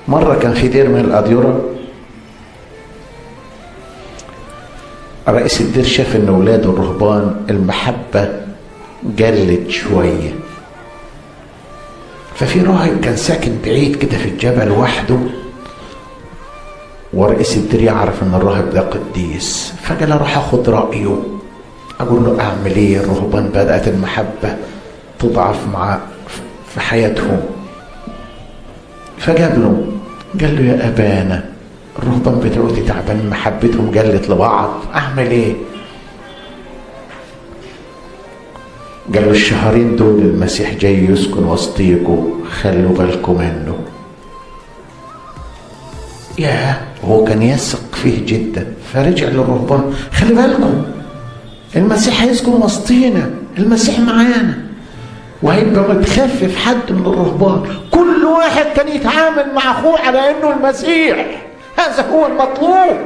مرة كان في دير من الأديرة، رئيس الدير شاف ان اولاده الرهبان المحبة قلت شوية، ففي راهب كان ساكن بعيد كده في الجبل وحده، ورئيس الدير يعرف ان الراهب ده قديس، فقال اروح اخد رأيه، اقول له اعمل ايه، الرهبان بدأت المحبة تضعف مع في حياتهم. فجاب له قال له يا ابانا الرهبان بتوعتي تعبان، محبتهم قلت لبعض، اعمل ايه؟ قال له الشهرين دول المسيح جاي يسكن وسطيكوا، خلوا بالكم منه. يا هو كان يثق فيه جدا، فرجع للرهبان خلي بالكم المسيح هيسكن وسطينا، المسيح معانا وهيبقى متخفف حد من الرهبان، كل واحد كان يتعامل مع اخوه على انه المسيح، هذا هو المطلوب.